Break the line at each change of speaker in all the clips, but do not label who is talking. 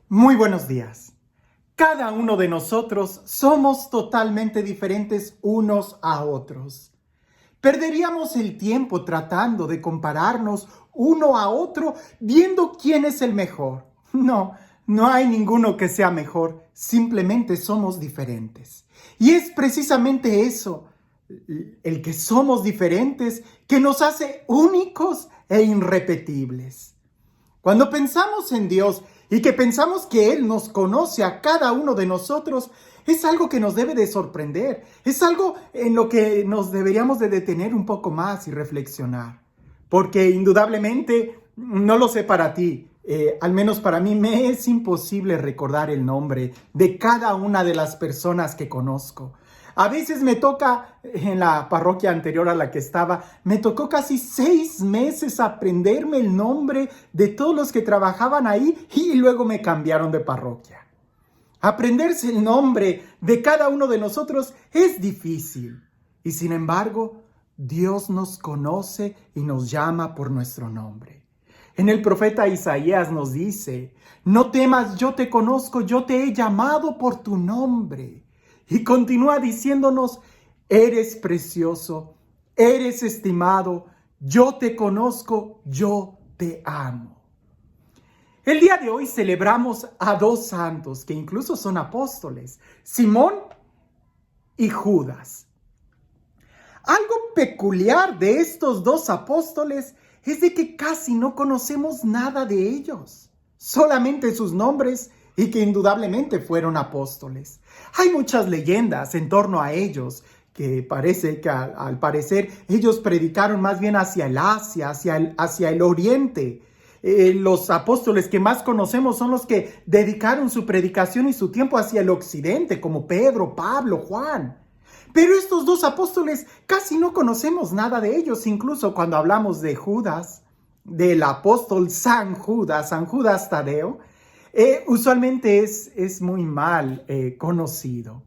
Muy buenos días. Cada uno de nosotros somos totalmente diferentes unos a otros. Perderíamos el tiempo tratando de compararnos uno a otro viendo quién es el mejor. No hay ninguno que sea mejor, simplemente somos diferentes. Y es precisamente eso, el que somos diferentes, que nos hace únicos e irrepetibles. Cuando pensamos en Dios y que pensamos que Él nos conoce a cada uno de nosotros, es algo que nos debe de sorprender. Es algo en lo que nos deberíamos de detener un poco más y reflexionar. Porque indudablemente, no lo sé para ti, al menos para mí me es imposible recordar el nombre de cada una de las personas que conozco. A veces me toca, en la parroquia anterior a la que estaba, me tocó casi 6 meses aprenderme el nombre de todos los que trabajaban ahí y luego me cambiaron de parroquia. Aprenderse el nombre de cada uno de nosotros es difícil y sin embargo, Dios nos conoce y nos llama por nuestro nombre. En el profeta Isaías nos dice: no temas, yo te conozco, yo te he llamado por tu nombre. Y continúa diciéndonos: eres precioso, eres estimado, yo te conozco, yo te amo. El día de hoy celebramos a 2 santos que incluso son apóstoles: Simón y Judas. Algo peculiar de estos 2 apóstoles es de que casi no conocemos nada de ellos, solamente sus nombres y que indudablemente fueron apóstoles. Hay muchas leyendas en torno a ellos, que parece que al parecer ellos predicaron más bien hacia el Asia, hacia el Oriente. Los apóstoles que más conocemos son los que dedicaron su predicación y su tiempo hacia el Occidente, como Pedro, Pablo, Juan. Pero estos 2 apóstoles casi no conocemos nada de ellos, incluso cuando hablamos de Judas, del apóstol San Judas Tadeo, usualmente es muy mal conocido.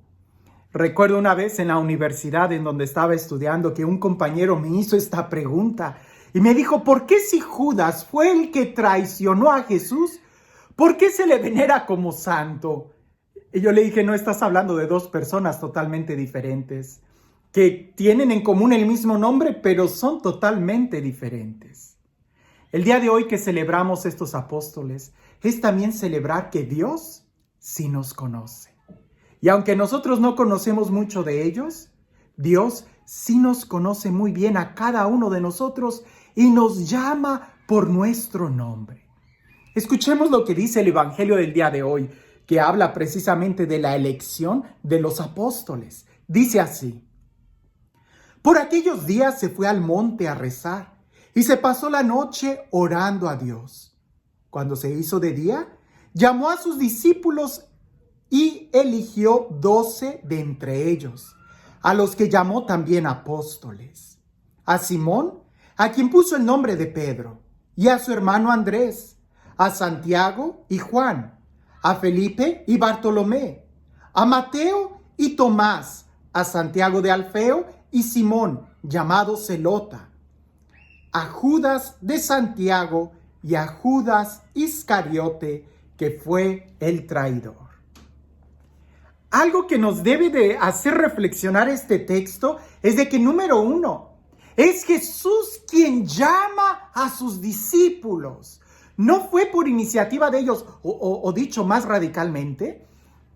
Recuerdo una vez en la universidad en donde estaba estudiando que un compañero me hizo esta pregunta y me dijo: ¿por qué si Judas fue el que traicionó a Jesús, por qué se le venera como santo? Y yo le dije: no estás hablando de 2 personas totalmente diferentes, que tienen en común el mismo nombre, pero son totalmente diferentes. El día de hoy que celebramos estos apóstoles es también celebrar que Dios sí nos conoce. Y aunque nosotros no conocemos mucho de ellos, Dios sí nos conoce muy bien a cada uno de nosotros y nos llama por nuestro nombre. Escuchemos lo que dice el Evangelio del día de hoy, que habla precisamente de la elección de los apóstoles. Dice así: por aquellos días se fue al monte a rezar y se pasó la noche orando a Dios. Cuando se hizo de día, llamó a sus discípulos y eligió 12 de entre ellos, a los que llamó también apóstoles: a Simón, a quien puso el nombre de Pedro, y a su hermano Andrés, a Santiago y Juan, a Felipe y Bartolomé, a Mateo y Tomás, a Santiago de Alfeo y Simón, llamado Zelota, a Judas de Santiago y a Judas Iscariote, que fue el traidor. Algo que nos debe de hacer reflexionar este texto es de que, número 1, es Jesús quien llama a sus discípulos. No fue por iniciativa de ellos, o dicho más radicalmente,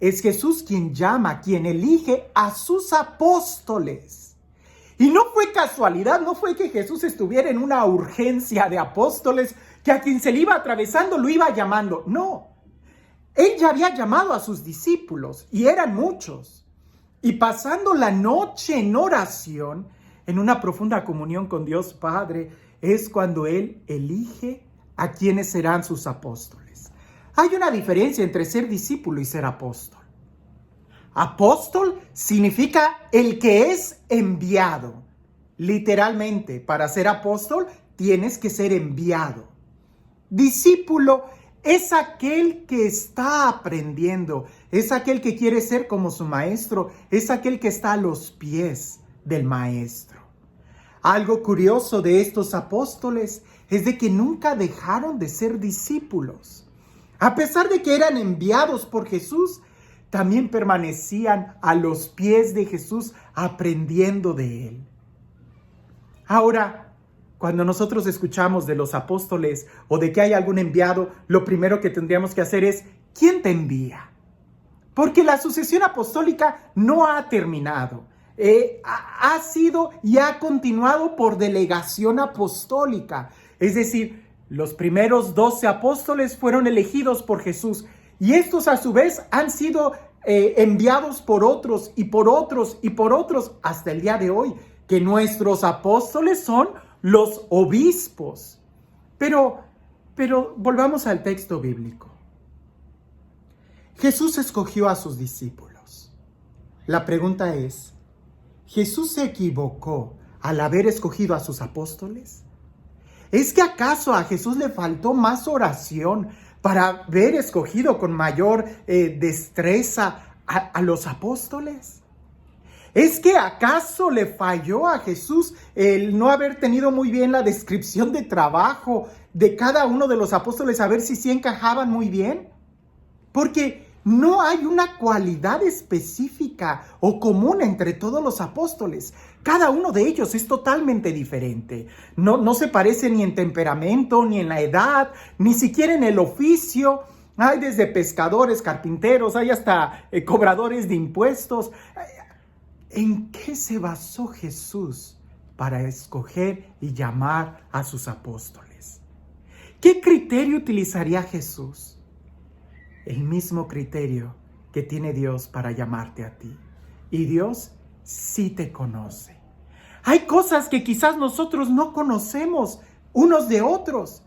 es Jesús quien llama, quien elige a sus apóstoles. Y no fue casualidad, no fue que Jesús estuviera en una urgencia de apóstoles, que a quien se le iba atravesando lo iba llamando. No, Él ya había llamado a sus discípulos y eran muchos. Y pasando la noche en oración, en una profunda comunión con Dios Padre, es cuando Él elige a quienes serán sus apóstoles. Hay una diferencia entre ser discípulo y ser apóstol. Apóstol significa el que es enviado. Literalmente, para ser apóstol tienes que ser enviado. Discípulo es aquel que está aprendiendo, es aquel que quiere ser como su maestro, es aquel que está a los pies del maestro. Algo curioso de estos apóstoles es de que nunca dejaron de ser discípulos. A pesar de que eran enviados por Jesús, también permanecían a los pies de Jesús aprendiendo de él. Ahora, cuando nosotros escuchamos de los apóstoles o de que hay algún enviado, lo primero que tendríamos que hacer es, ¿quién te envía? Porque la sucesión apostólica no ha terminado. Ha sido y ha continuado por delegación apostólica. Es decir, los primeros 12 apóstoles fueron elegidos por Jesús y estos a su vez han sido enviados por otros y por otros y por otros hasta el día de hoy, que nuestros apóstoles son los obispos. Pero volvamos al texto bíblico. Jesús escogió a sus discípulos. La pregunta es, ¿Jesús se equivocó al haber escogido a sus apóstoles? ¿Es que acaso a Jesús le faltó más oración para haber escogido con mayor destreza a los apóstoles? ¿Es que acaso le falló a Jesús el no haber tenido muy bien la descripción de trabajo de cada uno de los apóstoles, a ver si sí encajaban muy bien? Porque no hay una cualidad específica o común entre todos los apóstoles. Cada uno de ellos es totalmente diferente. No se parece ni en temperamento, ni en la edad, ni siquiera en el oficio. Hay desde pescadores, carpinteros, hay hasta cobradores de impuestos. ¿En qué se basó Jesús para escoger y llamar a sus apóstoles? ¿Qué criterio utilizaría Jesús? El mismo criterio que tiene Dios para llamarte a ti. Y Dios sí te conoce. Hay cosas que quizás nosotros no conocemos unos de otros.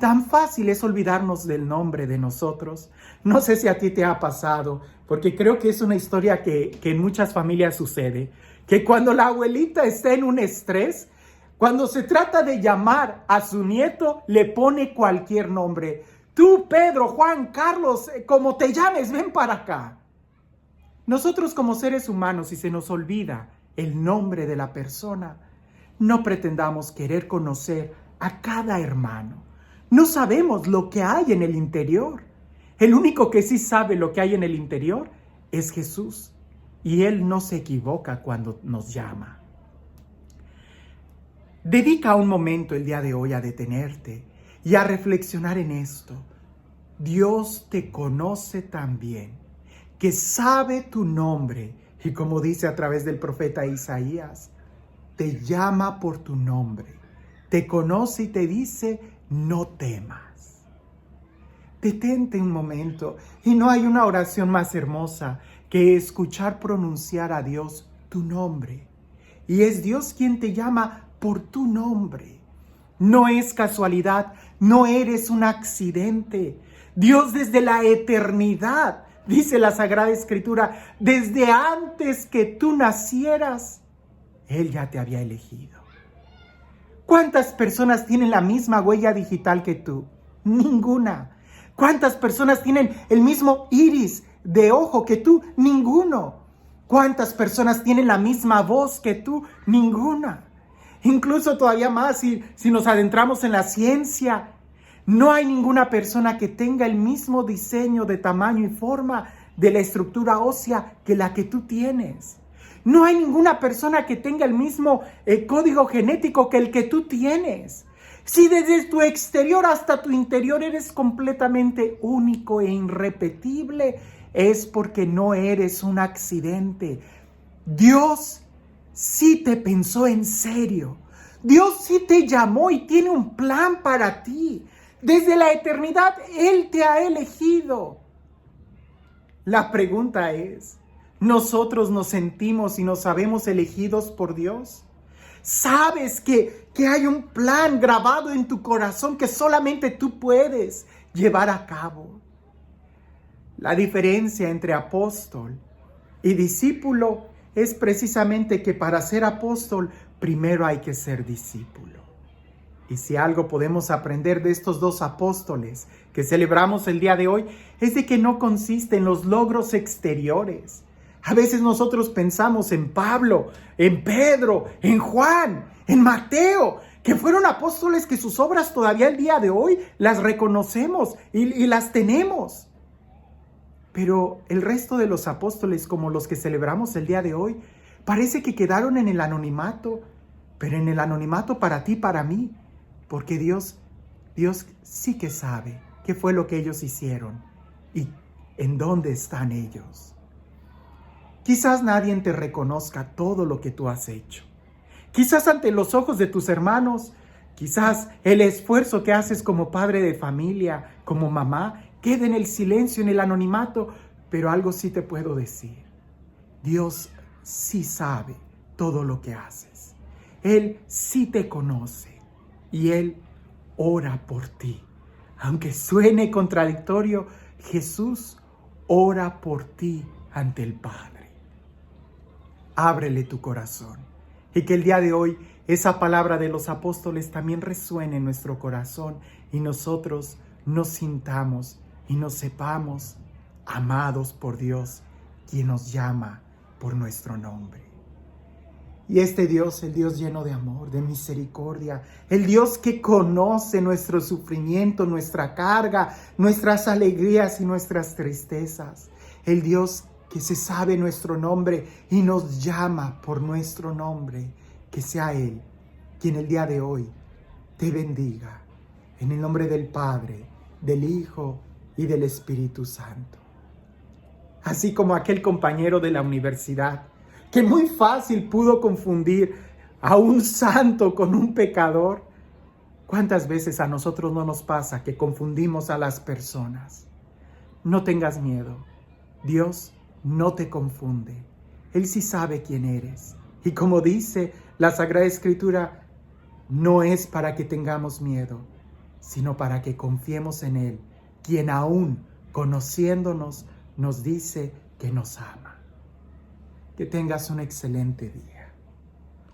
Tan fácil es olvidarnos del nombre de nosotros. No sé si a ti te ha pasado, porque creo que es una historia que en muchas familias sucede, que cuando la abuelita está en un estrés, cuando se trata de llamar a su nieto, le pone cualquier nombre. Tú, Pedro, Juan, Carlos, como te llames, ven para acá. Nosotros como seres humanos, si se nos olvida el nombre de la persona, no pretendamos querer conocer a cada hermano. No sabemos lo que hay en el interior. El único que sí sabe lo que hay en el interior es Jesús. Y Él no se equivoca cuando nos llama. Dedica un momento el día de hoy a detenerte y a reflexionar en esto. Dios te conoce tan bien, que sabe tu nombre. Y como dice a través del profeta Isaías, te llama por tu nombre. Te conoce y te dice, no temas. Detente un momento, y no hay una oración más hermosa que escuchar pronunciar a Dios tu nombre. Y es Dios quien te llama por tu nombre. No es casualidad, no eres un accidente. Dios desde la eternidad, dice la Sagrada Escritura, desde antes que tú nacieras, Él ya te había elegido. ¿Cuántas personas tienen la misma huella digital que tú? Ninguna. ¿Cuántas personas tienen el mismo iris de ojo que tú? Ninguno. ¿Cuántas personas tienen la misma voz que tú? Ninguna. Incluso todavía más, si nos adentramos en la ciencia, no hay ninguna persona que tenga el mismo diseño de tamaño y forma de la estructura ósea que la que tú tienes. No hay ninguna persona que tenga el mismo código genético que el que tú tienes. Si desde tu exterior hasta tu interior eres completamente único e irrepetible, es porque no eres un accidente. Dios sí te pensó en serio. Dios sí te llamó y tiene un plan para ti. Desde la eternidad, Él te ha elegido. La pregunta es, ¿nosotros nos sentimos y nos sabemos elegidos por Dios? ¿Sabes que hay un plan grabado en tu corazón que solamente tú puedes llevar a cabo? La diferencia entre apóstol y discípulo es precisamente que para ser apóstol, primero hay que ser discípulo. Y si algo podemos aprender de estos dos apóstoles que celebramos el día de hoy, es de que no consiste en los logros exteriores. A veces nosotros pensamos en Pablo, en Pedro, en Juan, en Mateo, que fueron apóstoles que sus obras todavía el día de hoy las reconocemos y las tenemos. Pero el resto de los apóstoles, como los que celebramos el día de hoy, parece que quedaron en el anonimato, pero en el anonimato para ti, para mí, porque Dios sí que sabe qué fue lo que ellos hicieron y en dónde están ellos. Quizás nadie te reconozca todo lo que tú has hecho. Quizás ante los ojos de tus hermanos, quizás el esfuerzo que haces como padre de familia, como mamá, quede en el silencio, en el anonimato, pero algo sí te puedo decir. Dios sí sabe todo lo que haces. Él sí te conoce y Él ora por ti. Aunque suene contradictorio, Jesús ora por ti ante el Padre. Ábrele tu corazón y que el día de hoy esa palabra de los apóstoles también resuene en nuestro corazón y nosotros nos sintamos y nos sepamos amados por Dios, quien nos llama por nuestro nombre. Y este Dios, el Dios lleno de amor, de misericordia, el Dios que conoce nuestro sufrimiento, nuestra carga, nuestras alegrías y nuestras tristezas, el Dios que se sabe nuestro nombre y nos llama por nuestro nombre, que sea Él quien el día de hoy te bendiga. En el nombre del Padre, del Hijo y del Espíritu Santo. Así como aquel compañero de la universidad, que muy fácil pudo confundir a un santo con un pecador. ¿Cuántas veces a nosotros no nos pasa que confundimos a las personas? No tengas miedo. Dios no te confunde. Él sí sabe quién eres. Y como dice la Sagrada Escritura, no es para que tengamos miedo, sino para que confiemos en Él, quien aún conociéndonos nos dice que nos ama. Que tengas un excelente día.